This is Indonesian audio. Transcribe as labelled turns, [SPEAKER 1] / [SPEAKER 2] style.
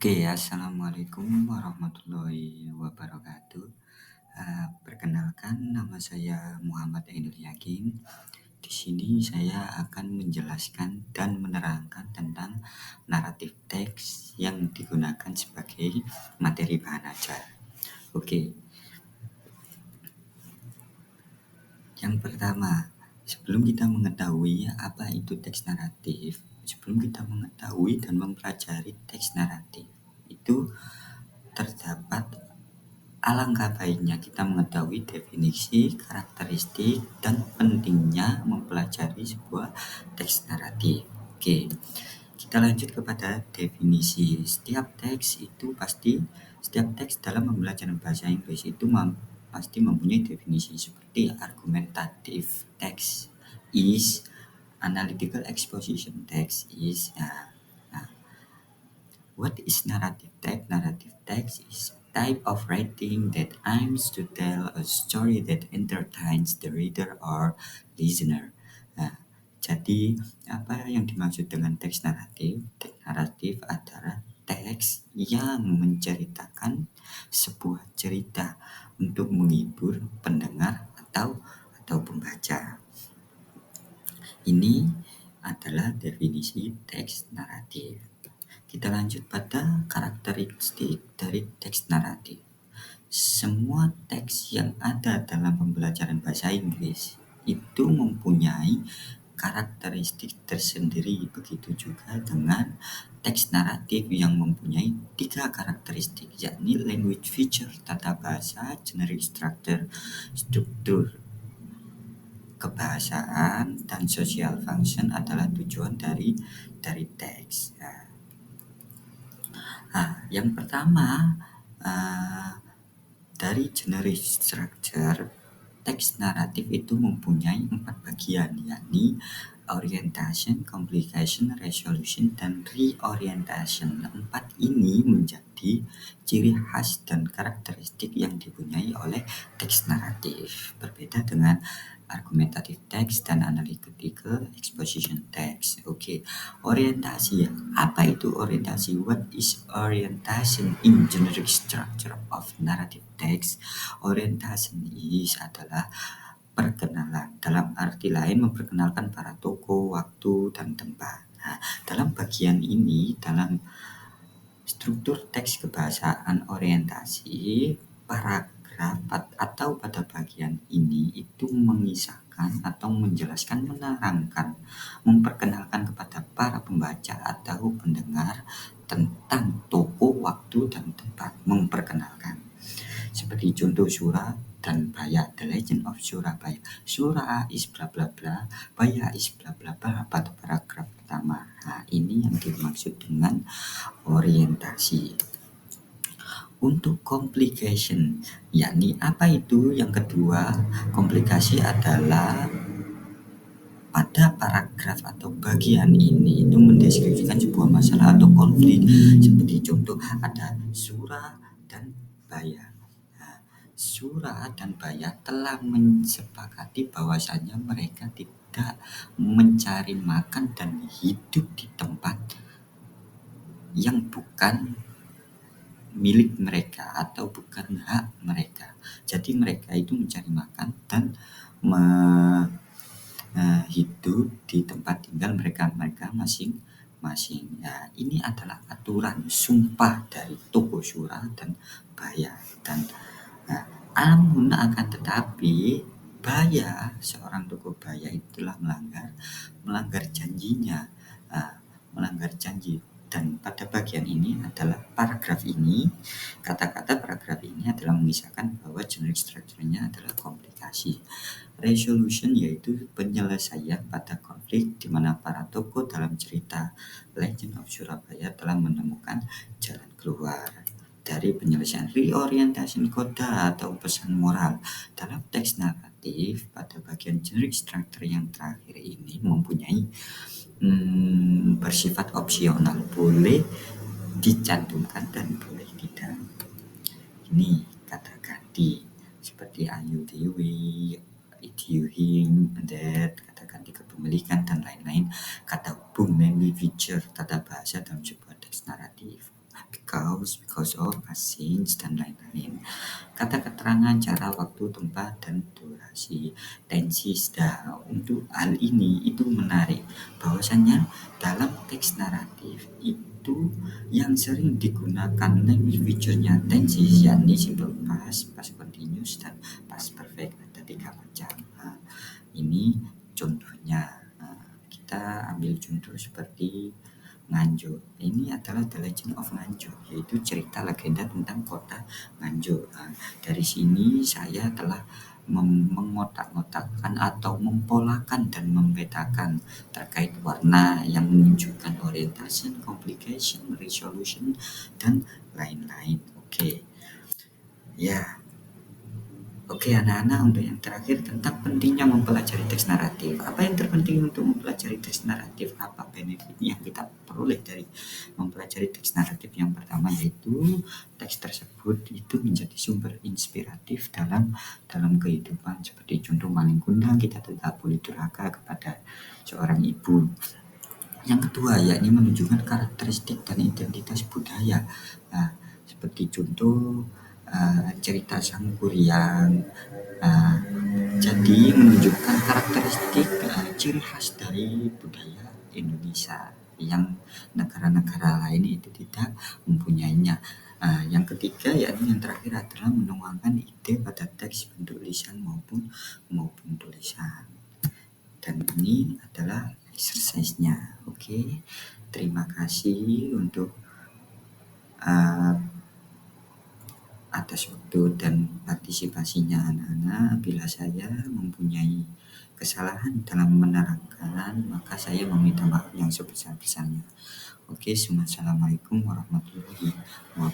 [SPEAKER 1] Oke, assalamualaikum warahmatullahi wabarakatuh. Perkenalkan, nama saya Muhammad Ainul Yakin. Di sini saya akan menjelaskan dan menerangkan tentang naratif teks yang digunakan sebagai materi bahan ajar. Oke, yang pertama, sebelum kita mengetahui apa itu teks naratif, sebelum kita mengetahui dan mempelajari teks naratif, itu terdapat alangkah baiknya kita mengetahui definisi, karakteristik, dan pentingnya mempelajari sebuah teks naratif. Oke, kita lanjut kepada definisi. Setiap teks dalam pembelajaran bahasa Inggris itu pasti mempunyai definisi seperti argumentative text is, analytical exposition text is. What is narrative text? Narrative text is a type of writing that aims to tell a story that entertains the reader or listener. Nah, jadi apa yang dimaksud dengan teks naratif? Teks naratif adalah teks yang menceritakan sebuah cerita untuk menghibur pendengar atau pembaca. Ini adalah definisi teks naratif. Kita lanjut pada karakteristik dari teks naratif. Semua teks yang ada dalam pembelajaran bahasa Inggris itu mempunyai karakteristik tersendiri. Begitu juga dengan teks naratif yang mempunyai 3 karakteristik, yakni language feature, tata bahasa, generic structure, struktur kebahasaan, dan social function adalah tujuan dari teks. Yang pertama, dari generic structure, teks naratif itu mempunyai 4 bagian, yakni orientation, complication, resolution, dan reorientation. 4 ini menjadi ciri khas dan karakteristik yang dipunyai oleh teks naratif, berbeda dengan argumentative text dan analytical exposition text. Oke, orientasi. Apa itu orientasi? What is orientation in generic structure of narrative text? Orientation adalah perkenalan. Dalam arti lain, memperkenalkan para tokoh, waktu, dan tempat. Nah, dalam bagian ini, dalam struktur teks kebahasaan orientasi, paragraf atau pada bagian ini itu mengisahkan atau menjelaskan, menerangkan, memperkenalkan kepada para pembaca atau pendengar tentang tokoh, waktu, dan tempat. Memperkenalkan. Seperti contoh Surah dan Baya, The Legend of Surabaya. Surah is bla bla bla, Baya is bla bla bla pada paragraf pertama. Nah, ini yang dimaksud dengan orientasi. Untuk complication, yakni apa itu? Yang kedua, komplikasi adalah pada paragraf atau bagian ini itu mendeskripsikan sebuah masalah atau konflik. Seperti contoh ada Surah dan Baya. Surah dan Baya telah menyepakati bahwasanya mereka tidak mencari makan dan hidup di tempat yang bukan milik mereka atau bukan hak mereka. Jadi mereka itu mencari makan dan hidup di tempat tinggal mereka masing-masing. Ya, ini adalah aturan sumpah dari tokoh Surah dan Baya. Dan namun akan tetapi Baya, seorang tokoh Baya itulah melanggar janjinya, melanggar janji. Dan pada bagian ini adalah paragraf ini, kata-kata paragraf ini adalah mengisahkan bahwa generic structure-nya adalah komplikasi. Resolution yaitu penyelesaian pada konflik di mana para tokoh dalam cerita Legend of Surabaya telah menemukan jalan keluar dari penyelesaian. Reorientation koda atau pesan moral dalam teks naratif pada bagian generic structure yang terakhir ini mempunyai bersifat opsional, boleh dicantumkan dan boleh tidak. Ini kata ganti seperti ayu dewi, itu him, that, kata ganti kepemilikan dan lain-lain. Kata hubung, language feature, tata bahasa dalam sebuah teks naratif. because of, as since, dan lain-lain. Kata keterangan, cara, waktu, tempat, dan durasi. Tenses. Nah, untuk hal ini itu menarik bahwasanya dalam teks naratif itu yang sering digunakan language feature-nya tenses, yakni simple past, past continuous, dan past perfect. Ada 3 macam. Nah, ini contohnya. Kita ambil contoh seperti Nganjuk. Ini adalah The Legend of Nganjuk, yaitu cerita legenda tentang kota Nganjuk. Dari sini saya telah mengotak-ngotakkan atau mempolakan dan membedakan terkait warna yang menunjukkan orientation, complication, resolution, dan lain-lain. Ya. Oke, anak-anak, untuk yang terakhir tentang pentingnya mempelajari teks naratif. Apa yang terpenting untuk mempelajari teks naratif? Apa benefit yang kita peroleh dari mempelajari teks naratif? Yang pertama yaitu teks tersebut itu menjadi sumber inspiratif dalam kehidupan. Seperti contoh Malin Kundang, kita tidak boleh durhaka kepada seorang ibu. Yang kedua, yakni menunjukkan karakteristik dan identitas budaya. Nah, seperti contoh cerita Sang Kuryang. Jadi menunjukkan karakteristik ciri khas dari budaya Indonesia yang negara-negara lain itu tidak mempunyainya. Yang ketiga, yakni yang terakhir adalah menuangkan ide pada teks bentuk lisan maupun tulisan. Dan ini adalah exercise-nya. Terima kasih untuk atas waktu dan partisipasinya anak-anak. Bila saya mempunyai kesalahan dalam menerangkan, maka saya meminta maaf yang sebesar-besarnya. Assalamualaikum warahmatullahi wabarakatuh.